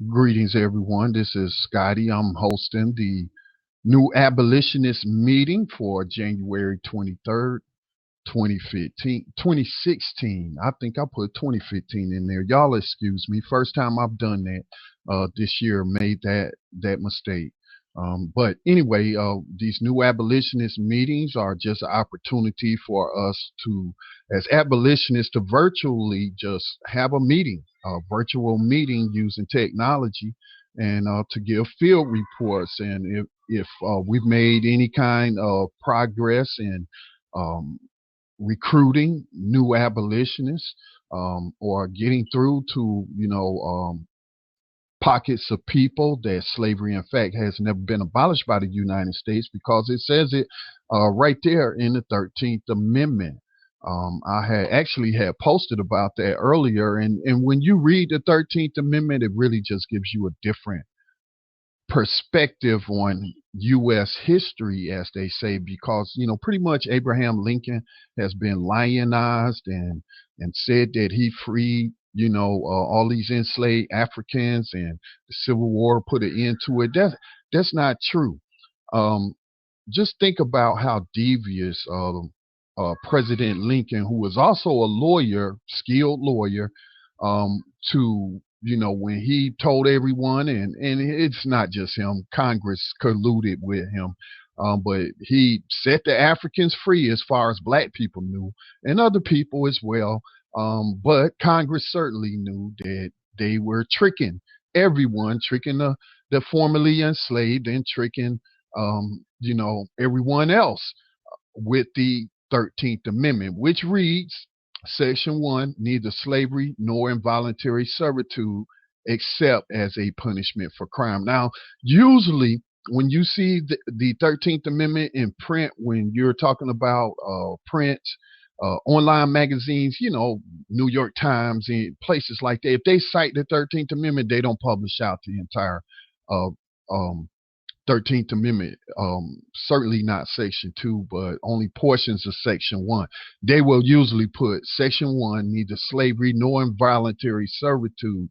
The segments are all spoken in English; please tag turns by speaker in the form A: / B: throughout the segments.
A: Greetings, everyone. This is Scotty. I'm hosting the new abolitionist meeting for January 23rd, 2016. I think I put 2015 in there. Y'all excuse me. First time I've done that this year, made that mistake. But anyway, these new abolitionist meetings are just an opportunity for us to, as abolitionists, to virtually just have a virtual meeting using technology, and to give field reports. And if we've made any kind of progress in um, recruiting new abolitionists, or getting through to pockets of people that slavery in fact has never been abolished by the United States, because it says it right there in the 13th Amendment. I had posted about that earlier, and when you read the 13th Amendment, it really just gives you a different perspective on U.S. history, as they say, because pretty much Abraham Lincoln has been lionized and said that he freed all these enslaved Africans, and the Civil War put an end to it. That's not true. Um, just think about how devious President Lincoln, who was also a lawyer, skilled lawyer, to when he told everyone, and it's not just him, Congress colluded with him, but he set the Africans free as far as black people knew, and other people as well. But Congress certainly knew that they were tricking everyone, tricking the formerly enslaved, and tricking everyone else with the 13th Amendment, which reads, Section 1, neither slavery nor involuntary servitude except as a punishment for crime. Now, usually when you see the 13th Amendment in print, when you're talking about print, online magazines, New York Times and places like that, if they cite the 13th Amendment, they don't publish out the entire uh, um, 13th Amendment, certainly not Section 2, but only portions of Section 1. They will usually put Section 1, neither slavery nor involuntary servitude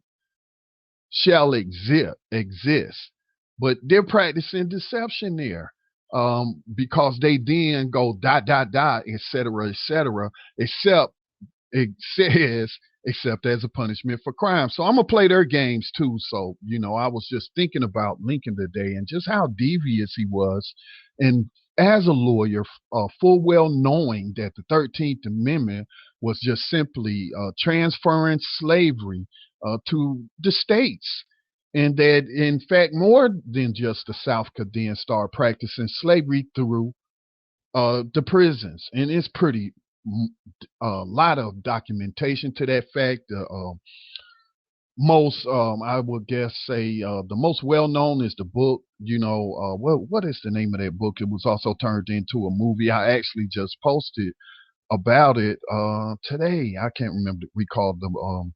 A: shall exist. But they're practicing deception there, because they then go dot, dot, dot, et cetera, except it says except as a punishment for crime. So I'm gonna play their games too. So I was just thinking about Lincoln today and just how devious he was, and as a lawyer, full well knowing that the 13th Amendment was just simply transferring slavery to the states, and that in fact more than just the South could then start practicing slavery through the prisons, and it's pretty a lot of documentation to that fact. Most, I would guess, say the most well known is the book. What is the name of that book? It was also turned into a movie. I actually just posted about it today. I can't recall the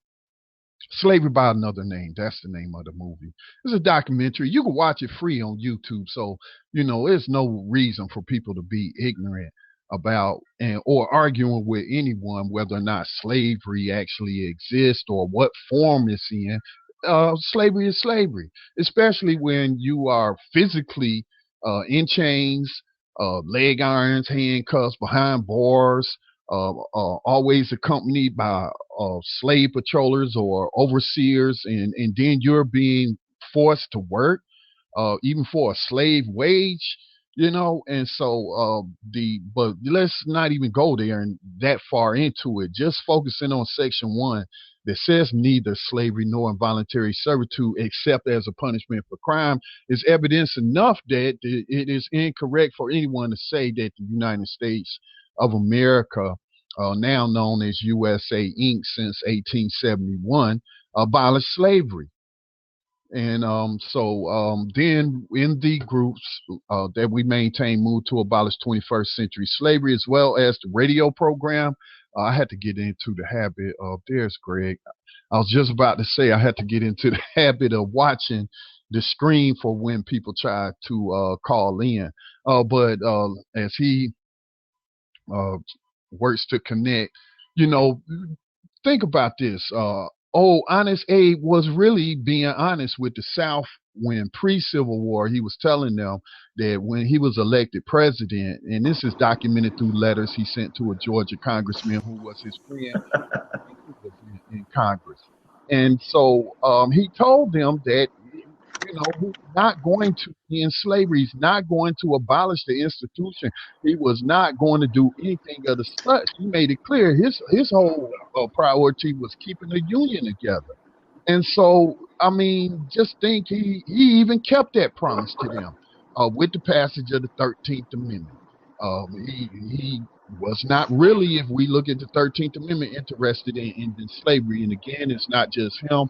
A: Slavery by Another Name. That's the name of the movie. It's a documentary. You can watch it free on YouTube. So, there's no reason for people to be ignorant about and or arguing with anyone whether or not slavery actually exists or what form it's in. Slavery is slavery, especially when you are physically in chains, leg irons, handcuffs, behind bars, always accompanied by slave patrollers or overseers, and then you're being forced to work, even for a slave wage, and so but let's not even go there and that far into it. Just focusing on Section 1 that says neither slavery nor involuntary servitude except as a punishment for crime is evidence enough that it is incorrect for anyone to say that the United States of America, now known as USA Inc. since 1871, abolished slavery. And then in the groups that we maintain moved to abolish 21st century slavery, as well as the radio program. I had to get into the habit of, there's Greg. I was just about to say I had to get into the habit of watching the screen for when people try to call in. But as he uh, works to connect, you know, think about this. Oh, Honest Abe was really being honest with the South when pre-Civil War. He was telling them that when he was elected president, and this is documented through letters he sent to a Georgia congressman who was his friend when he was in Congress. And so he told them that, he's not going to end slavery. He's not going to abolish the institution. He was not going to do anything of the such. He made it clear his whole priority was keeping the Union together. And so, I mean, just think he even kept that promise to them with the passage of the 13th Amendment. He was not really, if we look at the 13th Amendment, interested in ending slavery. And again, it's not just him.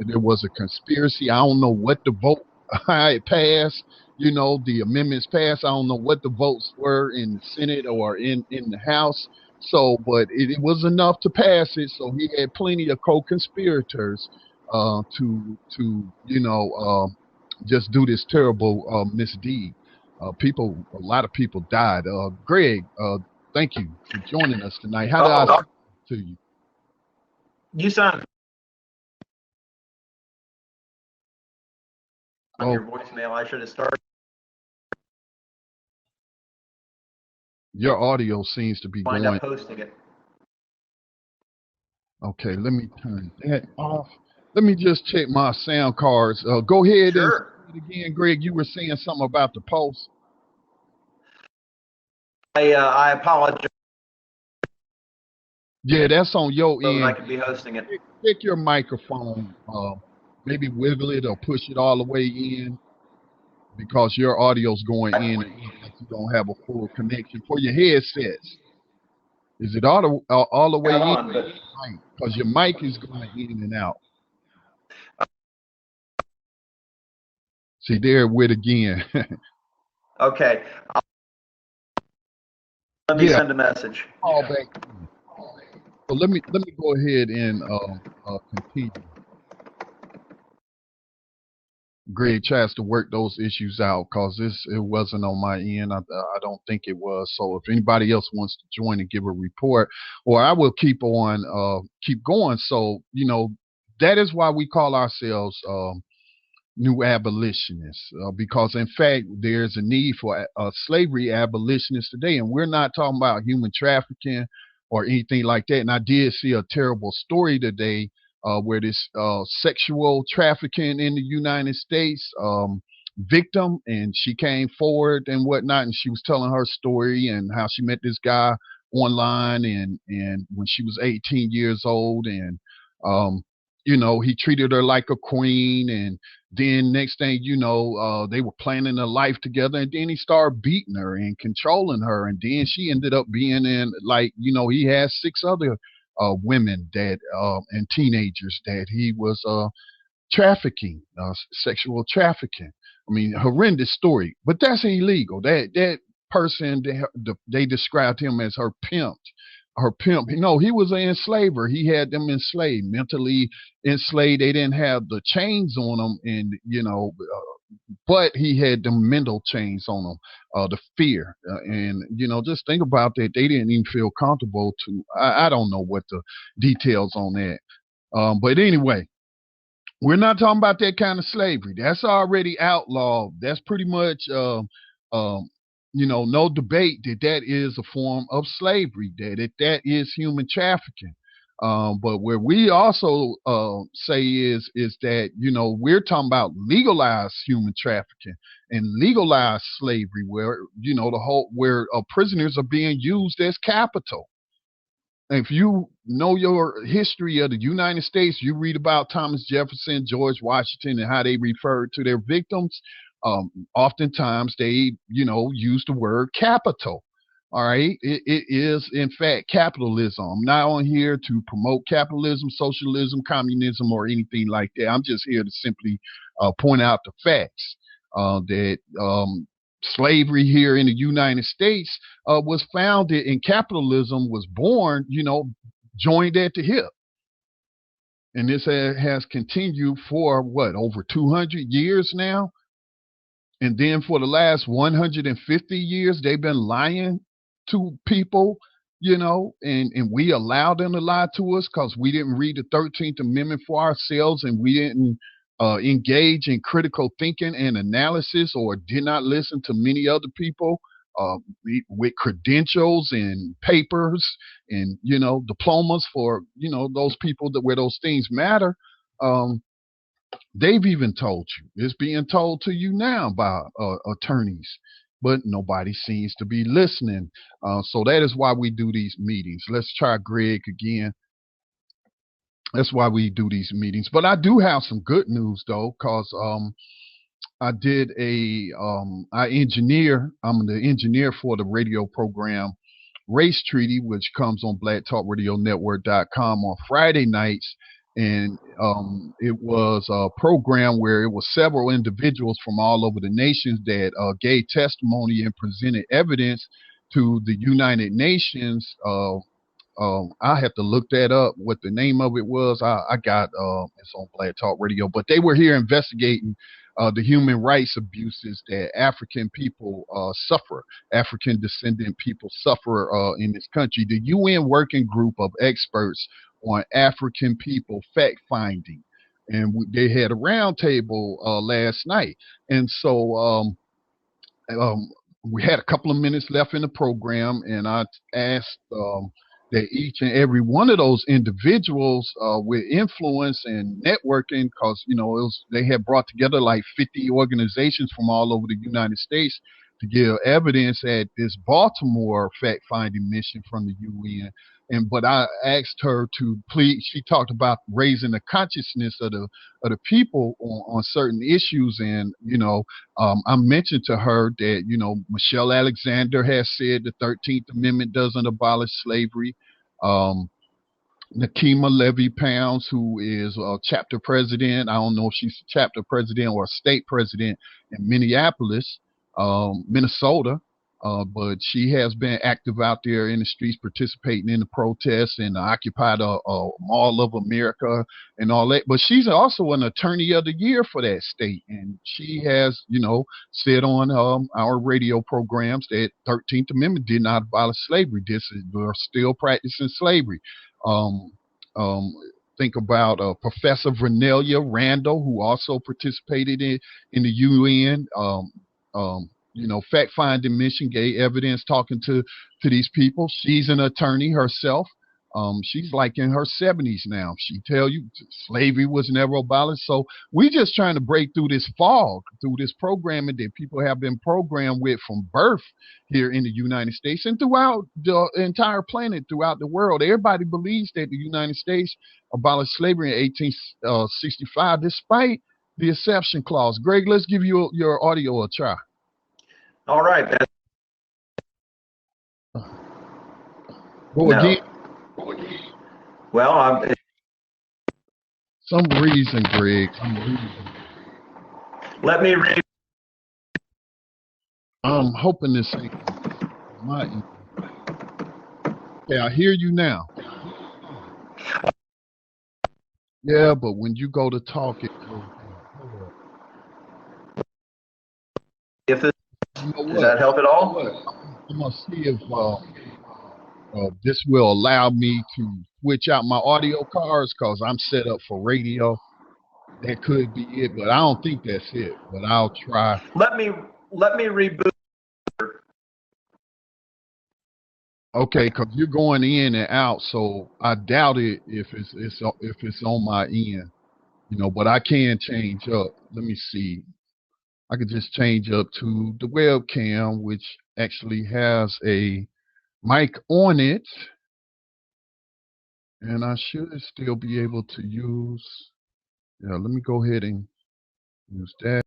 A: There was a conspiracy. I don't know what the vote it passed. The amendments passed. I don't know what the votes were in the Senate or in the House. So, but it was enough to pass it. So he had plenty of co-conspirators to just do this terrible misdeed. A lot of people died. Greg, thank you for joining us tonight. How did I speak to you?
B: You sound on your voicemail. I should have started.
A: Your audio seems to be
B: Wind
A: going.
B: up posting it.
A: Okay, let me turn that off. Let me just check my sound cards. Go ahead and say it again, Greg. You were saying something about the post.
B: I apologize.
A: Yeah, that's on your end.
B: I could be hosting it.
A: Pick your microphone. Maybe wiggle it or push it all the way in, because your audio's going in and like you don't have a full connection for your headsets. Is it all the way in? Because your mic is going in and out. See, there it again.
B: Okay. Let me send a message.
A: Call back. So let me go ahead and continue. Greg tries to work those issues out because it wasn't on my end. I don't think it was. So if anybody else wants to join and give a report, or I will keep going. So that is why we call ourselves new abolitionists, because in fact there's a need for slavery abolitionists today, and we're not talking about human trafficking or anything like that. And I did see a terrible story today where this sexual trafficking in the United States victim, and she came forward and whatnot, and she was telling her story and how she met this guy online, and when she was 18 years old, and he treated her like a queen, and then next thing you know, they were planning a life together, and then he started beating her and controlling her, and then she ended up being in, he had 6 other women that and teenagers that he was trafficking, sexual trafficking. I mean, horrendous story, but that's illegal. That person, they described him as her pimp. Her pimp. He was an enslaver. He had them enslaved, mentally enslaved. They didn't have the chains on them, and but he had the mental chains on them, the fear, and just think about that. They didn't even feel comfortable to. I don't know what the details on that, but anyway, we're not talking about that kind of slavery. That's already outlawed. That's pretty much, no debate that is a form of slavery, that is human trafficking. But where we also say is that, we're talking about legalized human trafficking and legalized slavery, where, where prisoners are being used as capital. If you know your history of the United States, you read about Thomas Jefferson, George Washington, and how they referred to their victims. Oftentimes they, use the word capital. All right. It is, in fact, capitalism. I'm not on here to promote capitalism, socialism, communism, or anything like that. I'm just here to simply point out the facts that slavery here in the United States was founded, and capitalism was born, joined at the hip. And this has continued for over 200 years now. And then for the last 150 years, they've been lying to people and we allowed them to lie to us because we didn't read the 13th Amendment for ourselves, and we didn't engage in critical thinking and analysis, or did not listen to many other people uh, with credentials and papers and diplomas for those people that where those things matter. Um, they've even told you. It's being told to you now by attorneys, but nobody seems to be listening. So that is why we do these meetings. Let's try Greg again. That's why we do these meetings. But I do have some good news though, because I did I'm the engineer for the radio program Race Treaty, which comes on blacktalkradionetwork.com on Friday nights. And it was a program where it was several individuals from all over the nations that gave testimony and presented evidence to the United Nations. I have to look that up. What the name of it was, I got it's on Black Talk Radio. But they were here investigating the human rights abuses that African people suffer, African descendant people suffer in this country. The UN Working Group of Experts on African People Fact Finding, and they had a roundtable last night, and so. We had a couple of minutes left in the program, and I asked that each and every one of those individuals with influence and networking, because they had brought together like 50 organizations from all over the United States to give evidence at this Baltimore fact-finding mission from the UN. But I asked her to please. She talked about raising the consciousness of the people on certain issues, and I mentioned to her that, Michelle Alexander has said the 13th Amendment doesn't abolish slavery. Um, Nakima Levy Pounds, who is a chapter president, I don't know if she's a chapter president or a state president in Minneapolis, Minnesota, but she has been active out there in the streets participating in the protests and occupied a Mall of America and all that. But she's also an attorney of the year for that state. And she has, said on our radio programs that 13th Amendment did not abolish slavery. We're still practicing slavery. Um, um, think about Professor Vernelia Randall, who also participated in the UN. Fact finding mission, gave evidence talking to these people. She's an attorney herself. She's like in her 70s now. She tell you slavery was never abolished. So we just trying to break through this fog, through this programming that people have been programmed with from birth here in the United States and throughout the entire planet, throughout the world. Everybody believes that the United States abolished slavery in 1865, despite the exception clause. Greg, let's give you your audio a try.
B: All right.
A: Go again.
B: Well,
A: Some reason, Greg. Some reason.
B: Let me read.
A: I'm hoping this ain't my. Okay, I hear you now. Yeah, but when you go to talk, it goes.
B: If this, does that help at all?
A: I'm gonna see if this will allow me to switch out my audio cards because I'm set up for radio. That could be it, but I don't think that's it. But I'll try.
B: Let me reboot.
A: Okay, because you're going in and out, so I doubt it if it's on my end. But I can change up. Let me see. I could just change up to the webcam, which actually has a mic on it, and I should still be able to use. Yeah, let me go ahead and use that.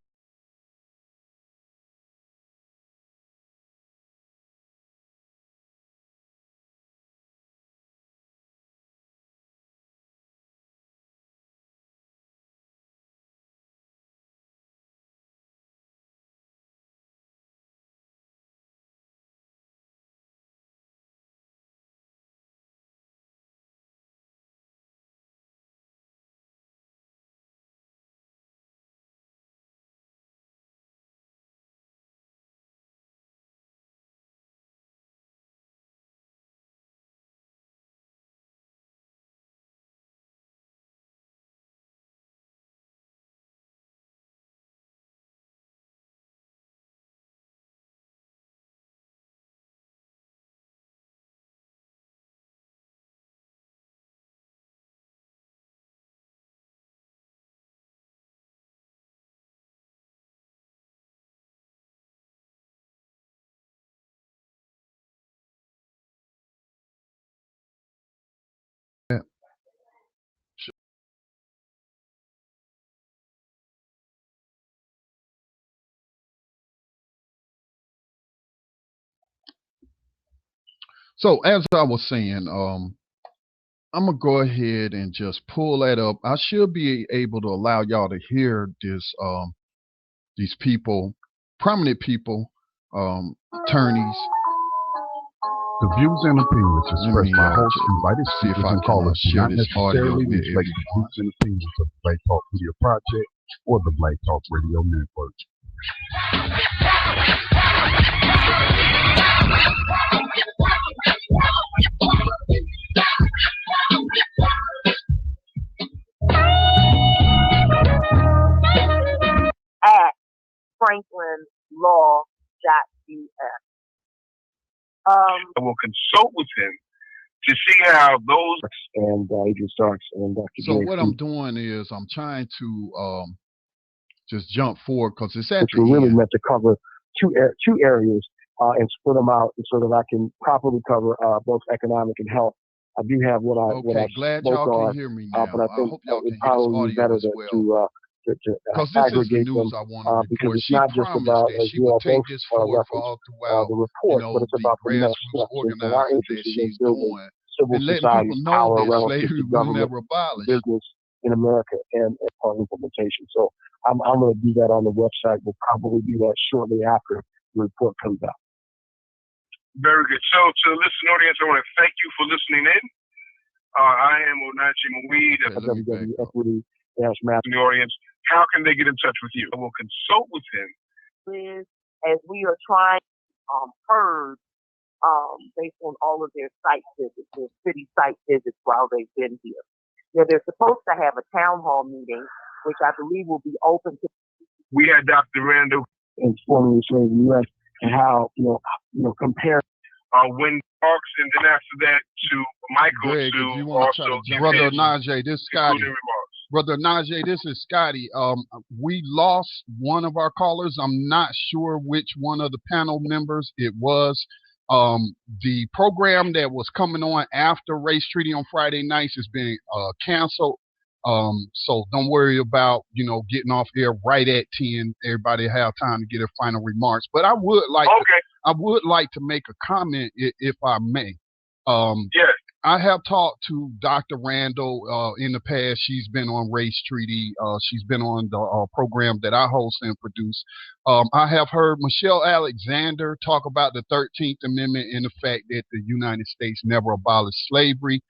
A: So as I was saying, I'm gonna go ahead and just pull that up. I should be able to allow y'all to hear this. These people, prominent people, attorneys.
C: The views and opinions expressed by hosts, invited speakers, and callers do not necessarily reflect the views and opinions of the Black Talk Media Project or the Black Talk Radio Network.
D: At franklinlaw.us.
E: I will consult with him to see how those
C: and Agent Starks and Dr.
A: So what I'm doing is I'm trying to just jump forward because it's at
C: which
A: the
C: were really
A: end.
C: meant to cover two areas and split them out so that I can properly cover both economic and health. I do have what I
A: glad
C: spoke
A: y'all
C: on,
A: can hear me now.
C: but I think
A: hope y'all
C: it
A: can
C: probably be better
A: as well.
C: to
A: Because this is the
C: aggregate
A: news
C: them
A: I want to
C: because
A: report.
C: it's
A: She
C: not just
A: promised
C: about,
A: that
C: as
A: she
C: you
A: would
C: all
A: take
C: both
A: this forward for
C: reference,
A: all throughout,
C: the report, but it's
A: the
C: about the
A: grassroots
C: structures and our
A: organizing
C: interest
A: that
C: is in
A: she's
C: building
A: doing
C: civil
A: and letting
C: society's
A: people know
C: power
A: that
C: relative
A: slavery
C: to
A: was
C: government,
A: never abolished.
C: business in America, and upon implementation. So I'm going to do that on the website. We'll probably do that shortly after the report comes out.
E: Very good. So to the listening audience, I want to thank you for listening in. I am Onachi Mweed
A: Okay,
E: of
C: www.equity-map.
E: the audience. How can they get in touch with you? I will consult with him.
D: As we are trying heard based on all of their site visits, their city site visits while they've been here. Now, they're supposed to have a town hall meeting, which I believe will be open to.
E: We had Dr. Randall
C: informing the U.S. and how compare.
E: When talks, and then after that to Michael
A: Greg,
E: to
A: if you want to
E: also
A: try to, Brother Najee, this is Scotty. Brother Najee, this is Scotty. We lost one of our callers. I'm not sure which one of the panel members it was. The program that was coming on after Race Treaty on Friday nights has been canceled. So don't worry about, getting off air right at 10. Everybody have time to get their final remarks. But I would like to make a comment if I may.
E: Yes.
A: I have talked to Dr. Randall in the past. She's been on Race Treaty. She's been on the program that I host and produce. I have heard Michelle Alexander talk about the 13th Amendment and the fact that the United States never abolished slavery.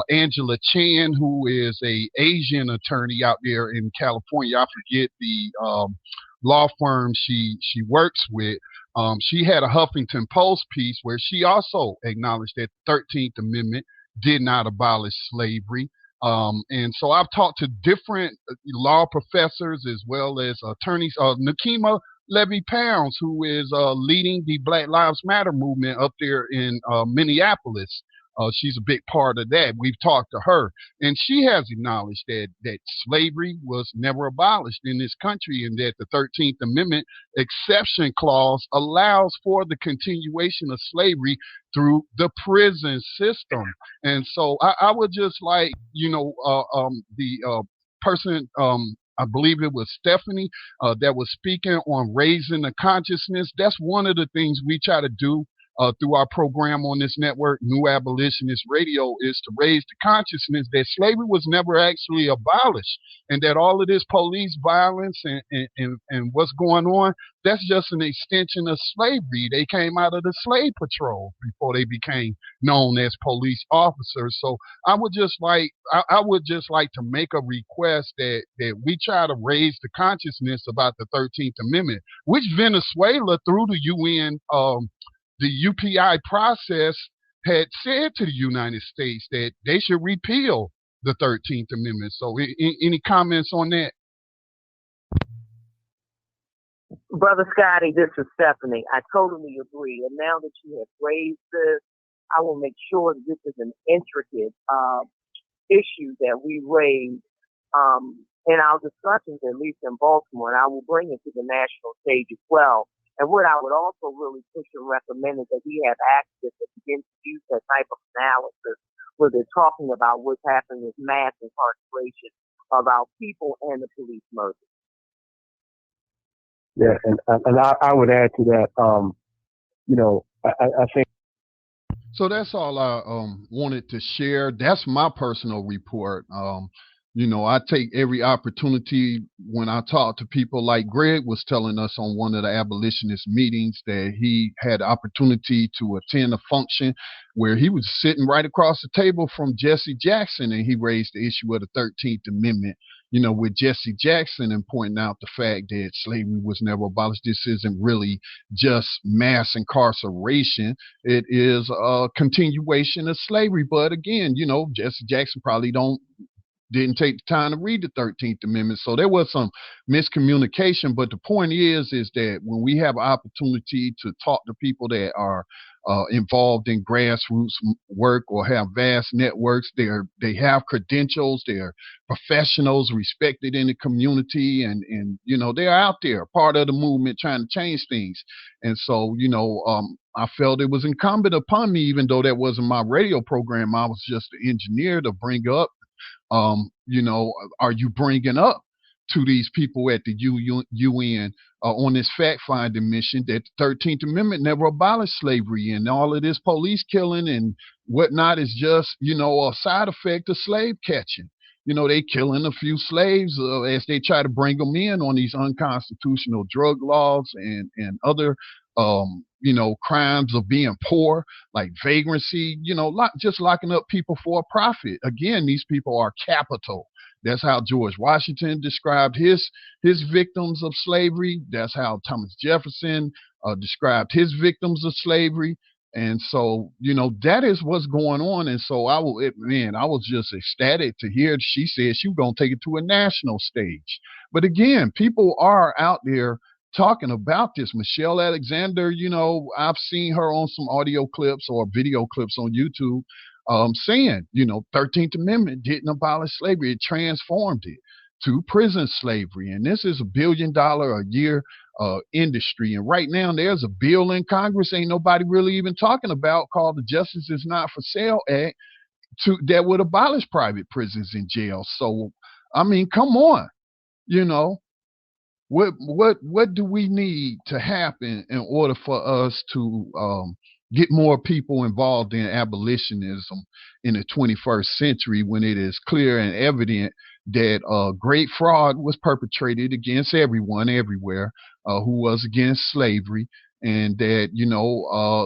A: Angela Chan, who is a Asian attorney out there in California, I forget the law firm she works with. She had a Huffington Post piece where she also acknowledged that the 13th Amendment did not abolish slavery. And so I've talked to different law professors as well as attorneys. Nakima Levy-Pounds, who is leading the Black Lives Matter movement up there in Minneapolis. She's a big part of that. We've talked to her, and she has acknowledged that slavery was never abolished in this country, and that the 13th Amendment exception clause allows for the continuation of slavery through the prison system. And so I would just like, the person, I believe it was Stephanie, that was speaking on raising the consciousness. That's one of the things we try to do through our program on this network, New Abolitionist Radio, is to raise the consciousness that slavery was never actually abolished, and that all of this police violence and what's going on, that's just an extension of slavery. They came out of the slave patrol before they became known as police officers. So I would just like to make a request that we try to raise the consciousness about the 13th Amendment, which Venezuela through the UN the UPI process had said to the United States that they should repeal the 13th Amendment. So any comments on that?
D: Brother Scotty, this is Stephanie. I totally agree. And now that you have raised this, I will make sure that this is an intricate issue that we raise in our discussions, at least in Baltimore, and I will bring it to the national stage as well. And what I would also really push and recommend is that we have activists that begin to use that type of analysis where they're talking about what's happening with mass incarceration of our people and the police murders.
C: Yeah, and I would add to that, I think.
A: So that's all I wanted to share. That's my personal report. I take every opportunity when I talk to people, like Greg was telling us on one of the abolitionist meetings that he had opportunity to attend a function where he was sitting right across the table from Jesse Jackson, and he raised the issue of the 13th Amendment, with Jesse Jackson, and pointing out the fact that slavery was never abolished. This isn't really just mass incarceration. It is a continuation of slavery. But again, Jesse Jackson probably didn't take the time to read the 13th Amendment. So there was some miscommunication. But the point is that when we have an opportunity to talk to people that are involved in grassroots work or have vast networks, they have credentials, they're professionals respected in the community, and they're out there, part of the movement, trying to change things. And so, I felt it was incumbent upon me, even though that wasn't my radio program. I was just the engineer, to bring up are you bringing up to these people at the UN on this fact-finding mission that the 13th Amendment never abolished slavery, and all of this police killing and whatnot is just, a side effect of slave catching. They killing a few slaves as they try to bring them in on these unconstitutional drug laws and other, crimes of being poor, like vagrancy, just locking up people for a profit. Again, these people are capital. That's how George Washington described his victims of slavery. That's how Thomas Jefferson described his victims of slavery. And so, that is what's going on. And so I was just ecstatic to hear she said she was going to take it to a national stage. But again, people are out there talking about this. Michelle Alexander, I've seen her on some audio clips or video clips on YouTube saying, 13th Amendment didn't abolish slavery. It transformed it to prison slavery. And this is $1 billion a year industry. And right now there's a bill in Congress ain't nobody really even talking about, called the Justice Is Not for Sale Act, that would abolish private prisons and jails. So, I mean, come on, what do we need to happen in order for us to get more people involved in abolitionism in the 21st century, when it is clear and evident that great fraud was perpetrated against everyone everywhere who was against slavery, and that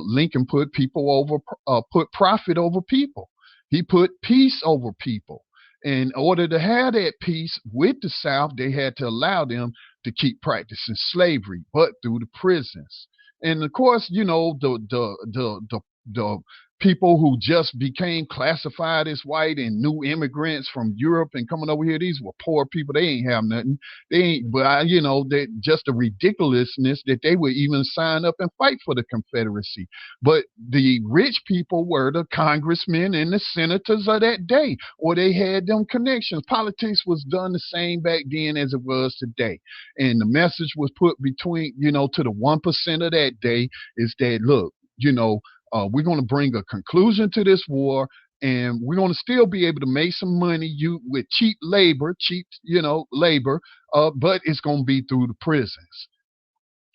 A: Lincoln put put profit over people. He put peace over people. In order to have that peace with the South, they had to allow them to keep practicing slavery, but through the prisons. And of course, the people who just became classified as white and new immigrants from Europe and coming over here, these were poor people. They ain't have nothing. They ain't, but that just the ridiculousness that they would even sign up and fight for the Confederacy. But the rich people were the congressmen and the senators of that day, or they had them connections. Politics was done the same back then as it was today. And the message was put between, to the 1% of that day, is that, look, we're going to bring a conclusion to this war, and we're going to still be able to make some money with cheap labor, but it's going to be through the prisons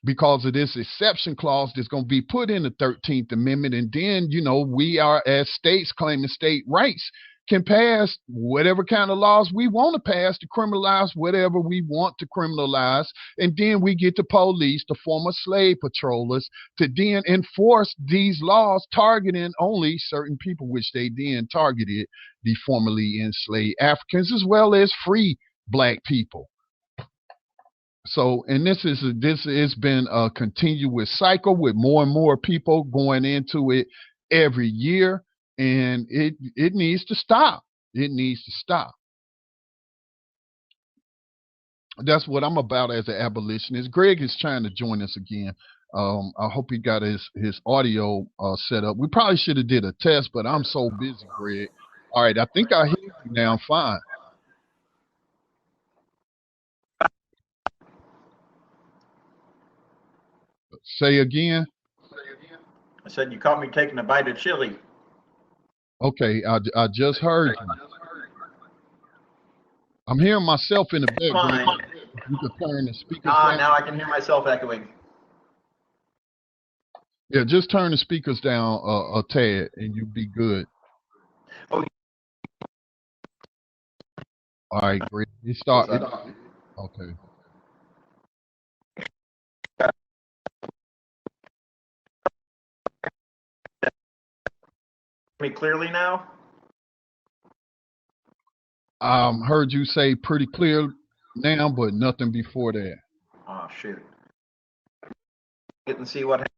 A: because of this exception clause that's going to be put in the 13th Amendment. And then, we are, as states claiming state rights, can pass whatever kind of laws we want to pass to criminalize whatever we want to criminalize. And then we get the police, the former slave patrollers, to then enforce these laws targeting only certain people, which they then targeted the formerly enslaved Africans as well as free black people. So, and this has been a continuous cycle with more and more people going into it every year. And it needs to stop. It needs to stop. That's what I'm about as an abolitionist. Greg is trying to join us again. I hope he got his audio set up. We probably should have did a test, but I'm so busy, Greg. All right, I think I hear you now fine. Say again.
B: I said you caught me taking a bite of chili.
A: Okay, I just heard you. I'm hearing myself in the background. You can turn the speaker.
B: Now I can hear myself echoing.
A: Yeah, just turn the speakers down a tad, and you'll be good.
B: Oh,
A: All right, great. You start. Okay.
B: me clearly now?
A: Heard you say pretty clear now, but nothing before that.
B: Oh, shoot. Get and see what happens.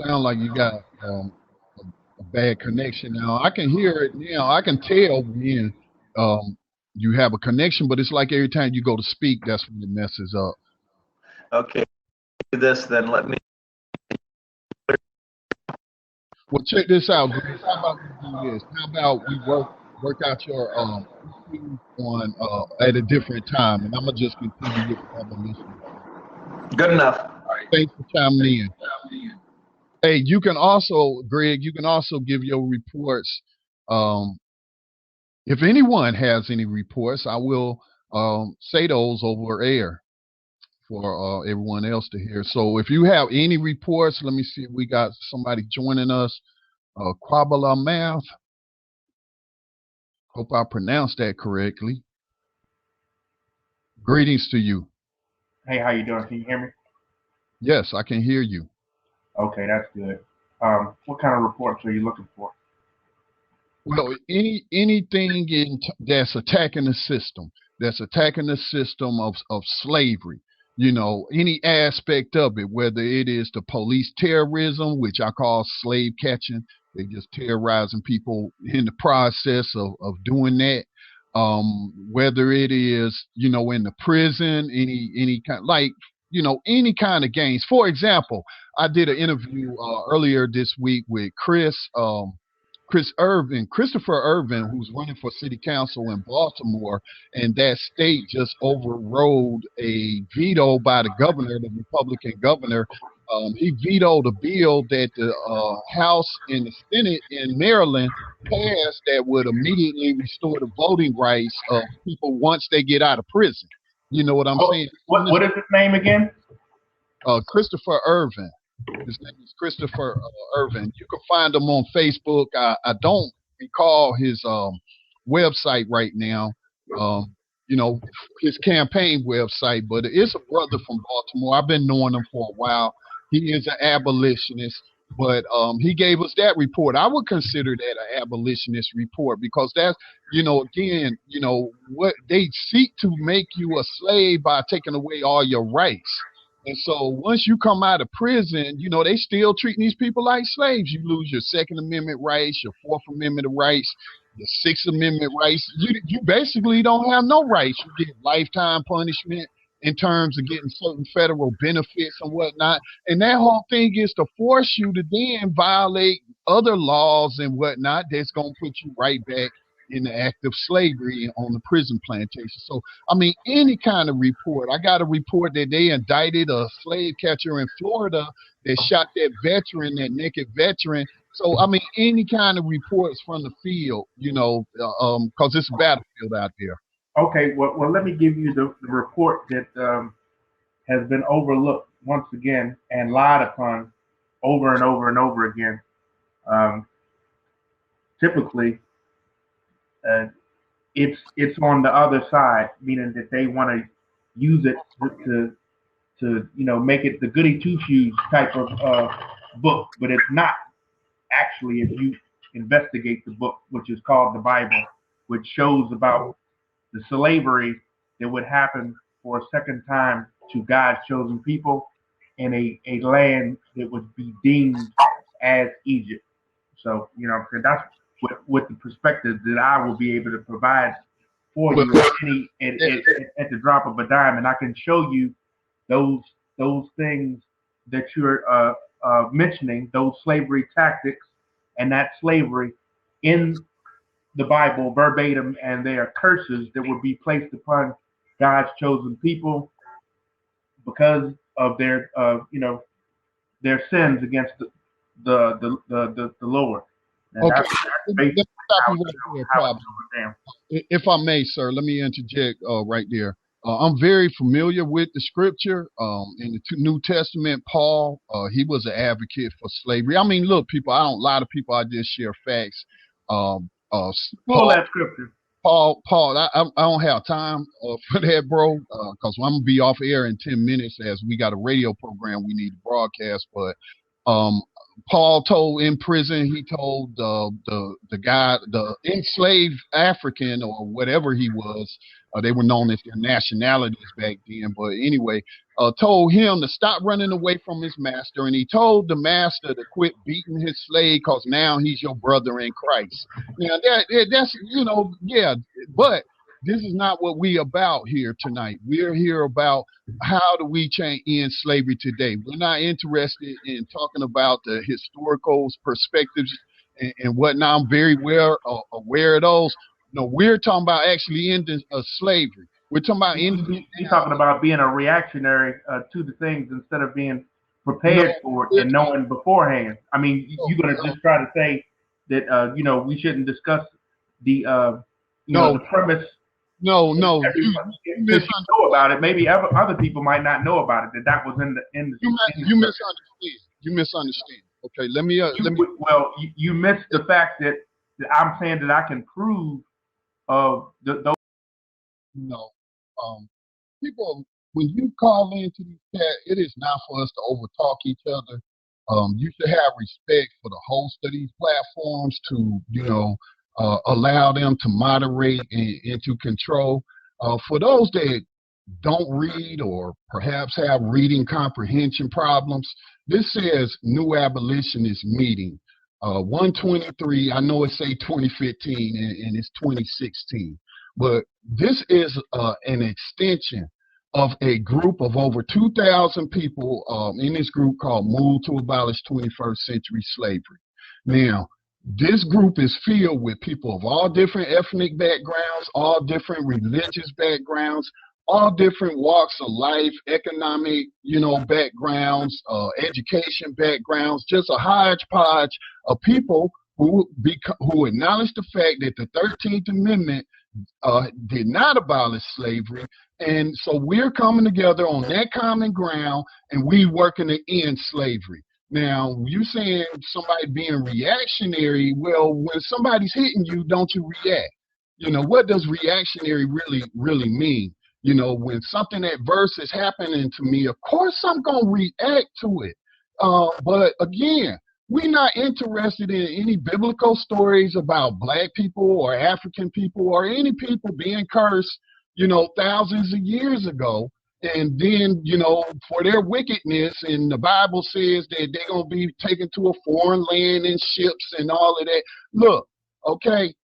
A: Sound like you got a bad connection now. I can hear it now. I can tell when you have a connection, but it's like every time you go to speak, that's when it messes up.
B: Okay. Do this, then let me.
A: Well, check this out, Grace. How about we do this? How about we work out your issues on at a different time, and I'm gonna just continue with the abolition.
B: Good enough.
A: All right. Thanks for chiming in. Hey, you can also, Greg, you can also give your reports. If anyone has any reports, I will say those over air for everyone else to hear. So if you have any reports, let me see if we got somebody joining us. Quabala Math. Hope I pronounced that correctly. Greetings to you.
F: Hey, how you doing? Can you hear me?
A: Yes, I can hear you.
F: Okay, that's good. What kind of reports are you looking for?
A: Well, anything that's attacking the system, of slavery, any aspect of it, whether it is the police terrorism, which I call slave catching, they just terrorizing people in the process of doing that. Whether it is, in the prison, any kind, like, any kind of gains. For example, I did an interview earlier this week with Christopher Irvin, who's running for city council in Baltimore, and that state just overrode a veto by the governor, the Republican governor. He vetoed a bill that the House and the Senate in Maryland passed that would immediately restore the voting rights of people once they get out of prison. You know what I'm saying?
F: What is his name again?
A: Christopher Irvin. His name is Christopher Irvin. You can find him on Facebook. I don't recall his website right now. His campaign website, but it's a brother from Baltimore. I've been knowing him for a while. He is an abolitionist, but he gave us that report. I would consider that an abolitionist report because that's, again, what they seek to make you a slave by taking away all your rights. And so once you come out of prison, they still treating these people like slaves. You lose your Second Amendment rights, your Fourth Amendment rights, your Sixth Amendment rights. You basically don't have no rights. You get lifetime punishment in terms of getting certain federal benefits and whatnot. And that whole thing is to force you to then violate other laws and whatnot that's going to put you right back in the act of slavery on the prison plantation. So, any kind of report. I got a report that they indicted a slave catcher in Florida that shot that naked veteran. So, any kind of reports from the field, because it's a battlefield out there.
F: Okay, well, let me give you the report that has been overlooked once again and lied upon over and over and over again. Typically, it's on the other side, meaning that they want to use it to make it the goody two shoes type of book, but it's not actually. If you investigate the book, which is called the Bible, which shows about the slavery that would happen for a second time to God's chosen people in a land that would be deemed as Egypt. So, that's with the perspective that I will be able to provide for you at the drop of a dime. And I can show you those things that you're mentioning, those slavery tactics and that slavery in the Bible verbatim, and they are curses that would be placed upon God's chosen people because of their their sins against the Lord. And
A: okay.
F: that's
A: If I may, sir, let me interject right there. I'm very familiar with the scripture. In the New Testament, Paul, he was an advocate for slavery. I mean, look, people, I don't lie to people. I just share facts.
F: Pull
A: Paul,
F: that scripture.
A: Paul, I don't have time for that, bro, because I'm gonna be off air in 10 minutes as we got a radio program we need to broadcast. But um, Paul told in prison, he told the guy, the enslaved African or whatever he was, they were known as their nationalities back then. But anyway, told him to stop running away from his master, and he told the master to quit beating his slave because now he's your brother in Christ. Now that's yeah, but this is not what we about here tonight. We're here about how do we end slavery today. We're not interested in talking about the historical perspectives and whatnot. I'm very aware of those. No, we're talking about actually ending slavery. We're talking about ending.
F: You're talking about being a reactionary to the things instead of being prepared for it and knowing beforehand. I mean, you're going to just try to say that we shouldn't discuss the the premise.
A: No.
F: You know about it. Maybe other people might not know about it. That was in the.
A: You misunderstand. You misunderstand. Okay, let me.
F: Well, you missed the fact that I'm saying that I can prove those.
A: No, people, when you call into these chat, it is not for us to overtalk each other. You should have respect for the host of these platforms to, allow them to moderate and to control. For those that don't read or perhaps have reading comprehension problems, this says New Abolitionist Meeting. 123, I know it say 2015 and it's 2016, but this is an extension of a group of over 2,000 people in this group called Move to Abolish 21st Century Slavery. Now, this group is filled with people of all different ethnic backgrounds, all different religious backgrounds, all different walks of life, economic, backgrounds, education backgrounds, just a hodgepodge of people who acknowledge the fact that the 13th Amendment did not abolish slavery. And so we're coming together on that common ground and we working to end slavery. Now, you saying somebody being reactionary, well, when somebody's hitting you, don't you react? What does reactionary really mean? When something adverse is happening to me, of course I'm going to react to it. But again, we're not interested in any biblical stories about black people or African people or any people being cursed, thousands of years ago. And then, for their wickedness, and the Bible says that they're going to be taken to a foreign land in ships and all of that. Look, okay,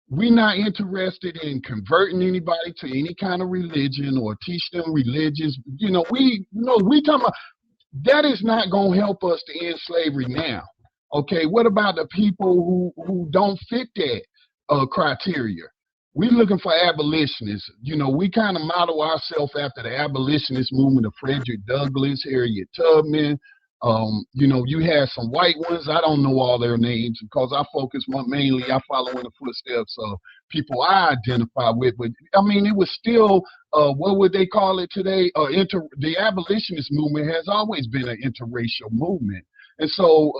A: we're not interested in converting anybody to any kind of religion or teach them religious. We talking about that is not going to help us to end slavery now. Okay, what about the people who don't fit that criteria? We're looking for abolitionists. We kind of model ourselves after the abolitionist movement of Frederick Douglass, Harriet Tubman. You had some white ones. I don't know all their names because I follow in the footsteps of people I identify with. But I mean, it was still, what would they call it today? The abolitionist movement has always been an interracial movement. And so,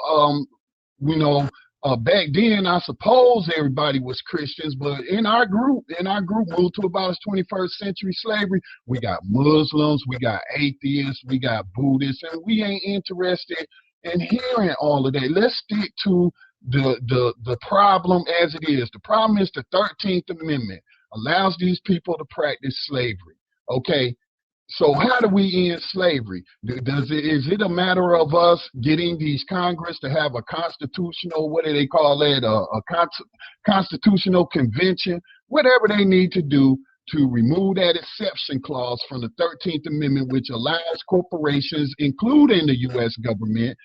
A: back then, I suppose everybody was Christians, but in our group, Moved to Abolish 21st Century Slavery, we got Muslims, we got atheists, we got Buddhists, and we ain't interested in hearing all of that. Let's stick to the problem as it is. The problem is the 13th Amendment allows these people to practice slavery. Okay. So how do we end slavery? Is it a matter of us getting these Congress to have a constitutional, what do they call that, a constitutional convention, whatever they need to do to remove that exception clause from the 13th Amendment, which allows corporations, including the U.S. government,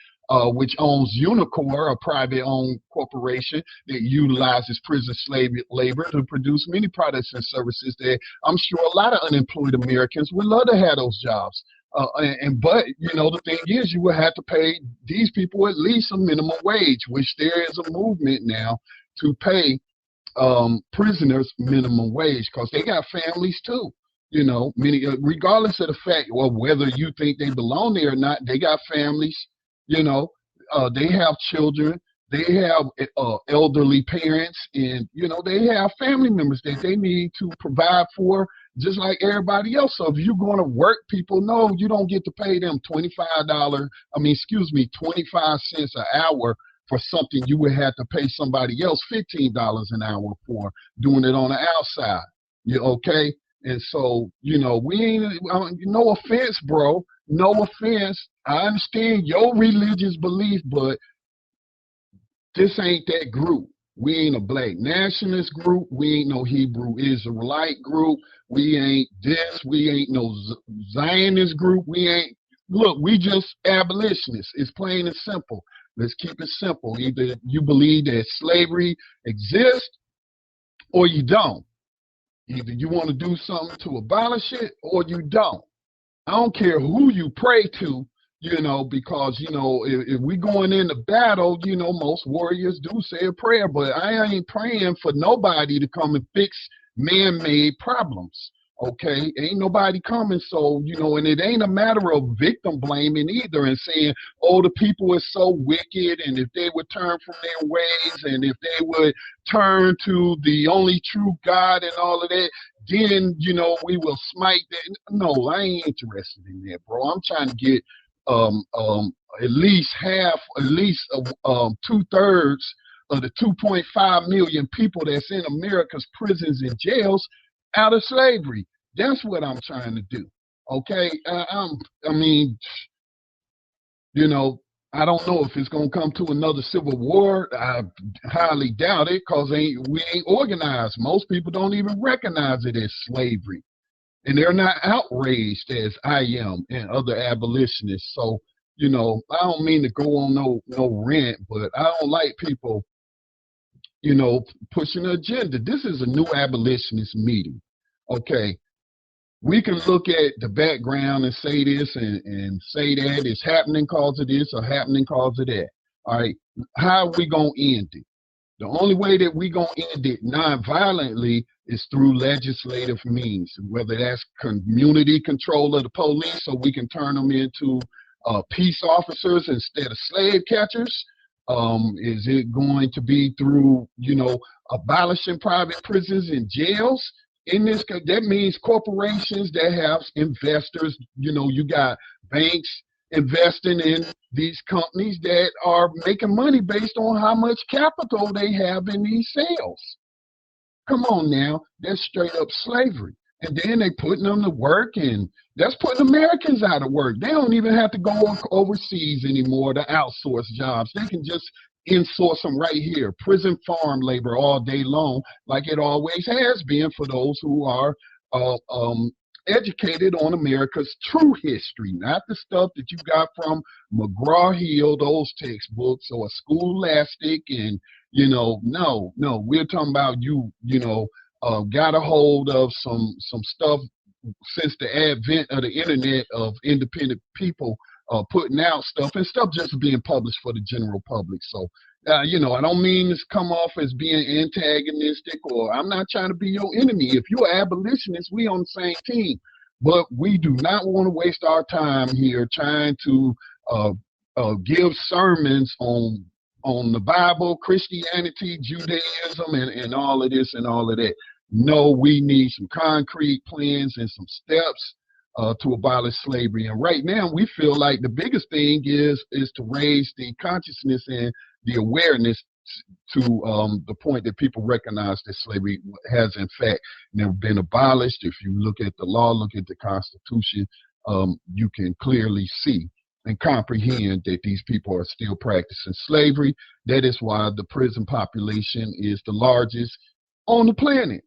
A: which owns Unicor, a private-owned corporation that utilizes prison slave labor to produce many products and services that I'm sure a lot of unemployed Americans would love to have those jobs. But the thing is, you will have to pay these people at least a minimum wage, which there is a movement now to pay prisoners minimum wage because they got families too. You know, many, regardless of the fact or whether you think they belong there or not, they got families. You know, they have children. They have elderly parents, and you know they have family members that they need to provide for, just like everybody else. So if you're going to work, people know you don't get to pay them $25. 25 cents an hour for something you would have to pay somebody else $15 an hour for doing it on the outside. You okay? And so, you know, we ain't, no offense, bro. No offense. I understand your religious belief, but this ain't that group. We ain't a black nationalist group. We ain't no Hebrew Israelite group. We ain't this. We ain't no Zionist group. We ain't, look, we just abolitionists. It's plain and simple. Let's keep it simple. Either you believe that slavery exists or you don't. Either you want to do something to abolish it or you don't. I don't care who you pray to, you know, because, you know, if we going into battle, you know, most warriors do say a prayer, but I ain't praying for nobody to come and fix man-made problems. Okay, ain't nobody coming. So, you know, and it ain't a matter of victim blaming either and saying, oh, the people are so wicked, and if they would turn from their ways, and if they would turn to the only true God and all of that, then, you know, we will smite that. No, I ain't interested in that, bro. I'm trying to get at least 2/3 of the 2.5 million people that's in America's prisons and jails out of slavery. That's what I'm trying to do. Okay, I mean, you know, I don't know if it's gonna come to another civil war. I highly doubt it, cause we ain't organized. Most people don't even recognize it as slavery, and they're not outraged as I am and other abolitionists. So, you know, I don't mean to go on no rant, but I don't like people, you know, pushing an agenda. This is a new abolitionist meeting. Okay, we can look at the background and say this and say that it's happening cause of this or happening cause of that. All right, how are we going to end it? The only way that we going to end it non-violently is through legislative means, whether that's community control of the police so we can turn them into peace officers instead of slave catchers. Is it going to be through, you know, abolishing private prisons and jails? In this, that means corporations that have investors. You know, you got banks investing in these companies that are making money based on how much capital they have in these sales. Come on now, that's straight up slavery. And then they putting them to work, and that's putting Americans out of work. They don't even have to go overseas anymore to outsource jobs. They can just insource them right here. Prison farm labor all day long, like it always has been for those who are educated on America's true history, not the stuff that you got from McGraw-Hill, those textbooks, or Scholastic, and, you know, no, we're talking about you know, got a hold of some stuff since the advent of the internet of independent people putting out stuff, and stuff just being published for the general public. So, you know, I don't mean to come off as being antagonistic, or I'm not trying to be your enemy. If you're an abolitionist, we on the same team. But we do not want to waste our time here trying to give sermons on the Bible, Christianity, Judaism, and all of this and all of that. No, we need some concrete plans and some steps to abolish slavery. And right now, we feel like the biggest thing is to raise the consciousness and the awareness to the point that people recognize that slavery has, in fact, never been abolished. If you look at the law, look at the Constitution, you can clearly see and comprehend that these people are still practicing slavery. That is why the prison population is the largest on the planet.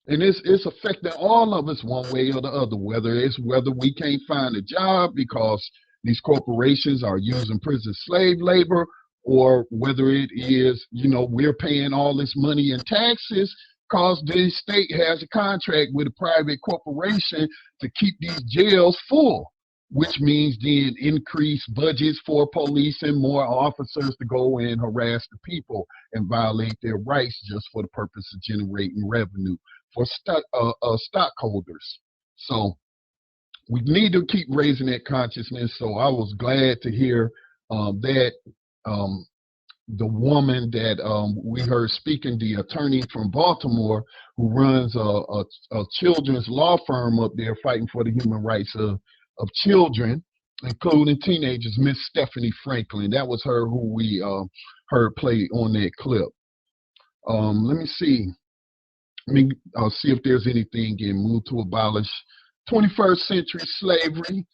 A: And it's affecting all of us one way or the other, whether we can't find a job because these corporations are using prison slave labor, or whether it is, you know, we're paying all this money in taxes because the state has a contract with a private corporation to keep these jails full. which means then increased budgets for police and more officers to go and harass the people and violate their rights just for the purpose of generating revenue for stockholders. So we need to keep raising that consciousness. So I was glad to hear that the woman that we heard speaking, the attorney from Baltimore who runs a children's law firm up there fighting for the human rights of children, including teenagers, Miss Stephanie Franklin. That was her who we heard play on that clip. Let me see. I'll see if there's anything in Move to Abolish 21st Century Slavery.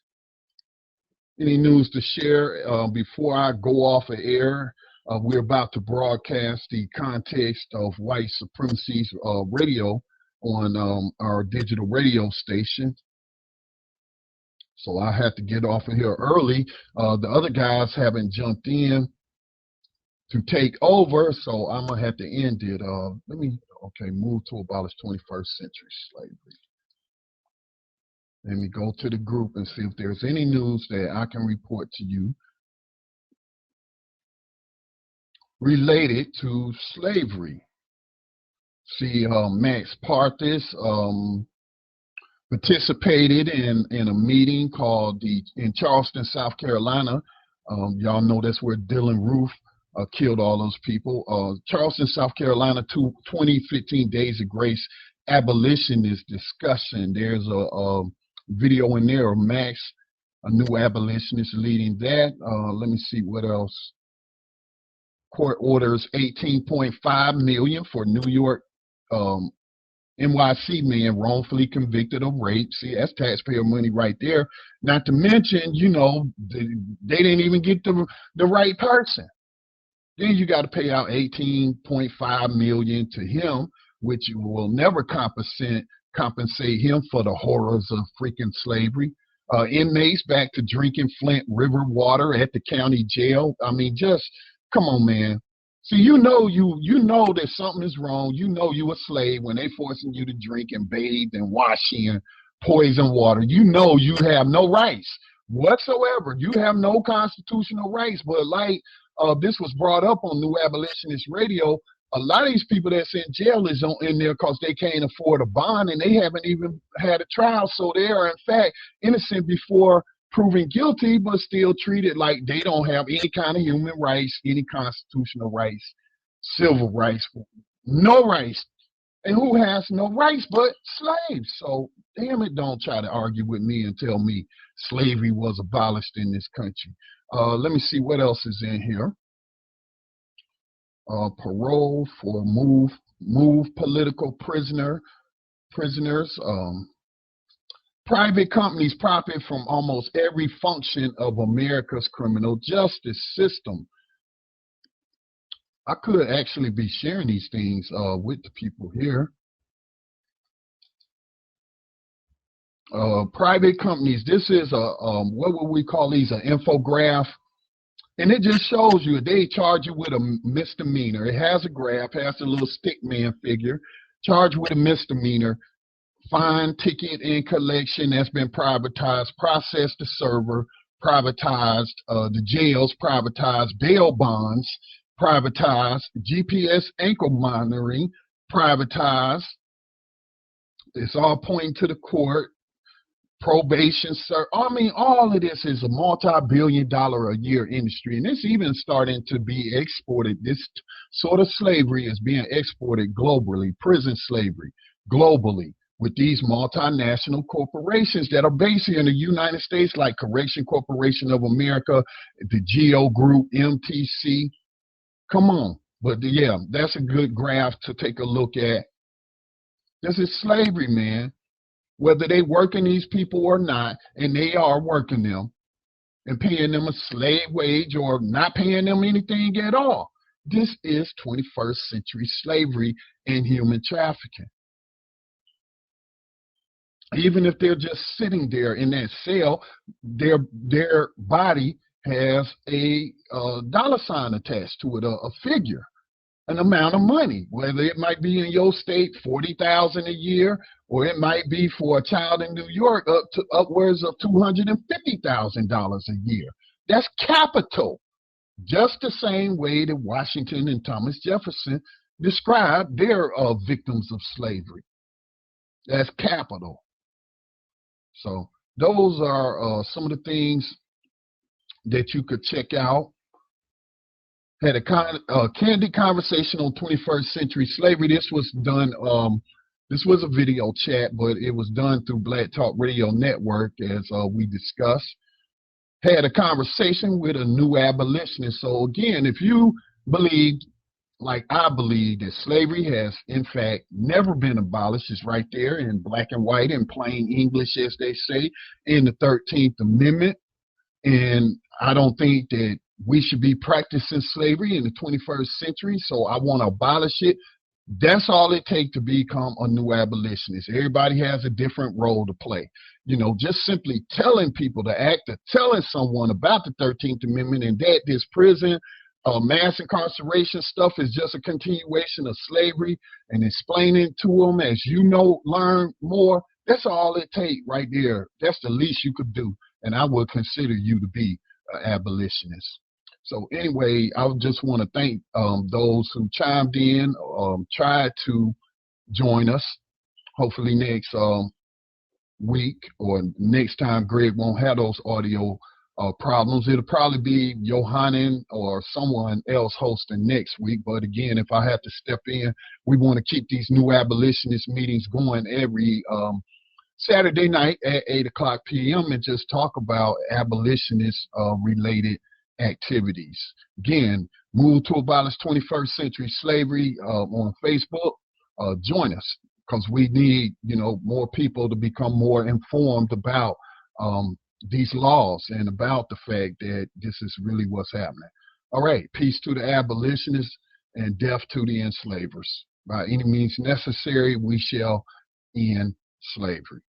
A: Any news to share before I go off of air? We're about to broadcast the context of white supremacy's radio on our digital radio station. So I had to get off of here early. The other guys haven't jumped in to take over, so I'm going to have to end it. Move to Abolish 21st Century Slavery. Let me go to the group and see if there's any news that I can report to you related to slavery. See, Max Parthis participated in a meeting called in Charleston, South Carolina. Y'all know that's where Dylan Roof killed all those people. Charleston, South Carolina, 2015 Days of Grace abolitionist discussion. There's a video in there of Max, a new abolitionist, leading that. Let me see what else. Court orders $18.5 million for New York NYC man wrongfully convicted of rape. See, that's taxpayer money right there. Not to mention, you know, they didn't even get the right person. Then you got to pay out $18.5 million to him, which will never compensate him for the horrors of freaking slavery. Inmates back to drinking Flint River water at the county jail. I mean, just come on, man. See, you know that something is wrong. You know you a slave when they forcing you to drink and bathe and wash in poison water. You know you have no rights whatsoever. You have no constitutional rights. But like this was brought up on New Abolitionist Radio, a lot of these people that's in jail is in there because they can't afford a bond and they haven't even had a trial. So they are, in fact, innocent before proven guilty, but still treated like they don't have any kind of human rights, any constitutional rights, civil rights, no rights. And who has no rights but slaves? So, damn it, don't try to argue with me and tell me slavery was abolished in this country. Let me see what else is in here. Parole for move political prisoners. Private companies profit from almost every function of America's criminal justice system. I could actually be sharing these things with the people here. Private companies, this is what would we call these, an infograph? And it just shows you, they charge you with a misdemeanor. It has a graph, has a little stick man figure, charged with a misdemeanor. Fine, ticket, and collection that's been privatized, processed the server, privatized the jails, privatized bail bonds, privatized GPS ankle monitoring, privatized. It's all pointing to the court. Probation, sir. I mean, all of this is a multi-billion-dollar a year industry, and it's even starting to be exported. This sort of slavery is being exported globally, prison slavery globally, with these multinational corporations that are based here in the United States, like Correction Corporation of America, the Geo Group, MTC. Come on. But yeah, that's a good graph to take a look at. This is slavery, man. Whether they working these people or not, and they are working them and paying them a slave wage or not paying them anything at all. This is 21st century slavery and human trafficking. Even if they're just sitting there in that cell, their body has a dollar sign attached to it, a figure. an amount of money, whether it might be in your state $40,000 a year, or it might be for a child in New York up to upwards of $250,000 a year. That's capital. Just the same way that Washington and Thomas Jefferson described their victims of slavery. That's capital. So those are some of the things that you could check out. Had a candid conversation on 21st century slavery. This was done, this was a video chat, but it was done through Black Talk Radio Network, as we discussed. Had a conversation with a new abolitionist. So again, if you believe, like I believe, that slavery has in fact never been abolished, it's right there in black and white in plain English, as they say, in the 13th Amendment. And I don't think that we should be practicing slavery in the 21st century, so I want to abolish it. That's all it takes to become a new abolitionist. Everybody has a different role to play. You know, just simply telling people the act of telling someone about the 13th Amendment and that this prison, mass incarceration stuff is just a continuation of slavery, and explaining to them as you know, learn more, that's all it takes right there. That's the least you could do, and I would consider you to be an abolitionist. So anyway, I just want to thank those who chimed in, tried to join us. Hopefully next week or next time, Greg won't have those audio problems. It'll probably be Johannan or someone else hosting next week. But again, if I have to step in, we want to keep these new abolitionist meetings going every Saturday night at 8:00 p.m. and just talk about abolitionist related activities. Again, Move to Abolish 21st Century Slavery on Facebook. Join us, because we need, you know, more people to become more informed about these laws and about the fact that this is really what's happening. All right, peace to the abolitionists and death to the enslavers. By any means necessary, we shall end slavery.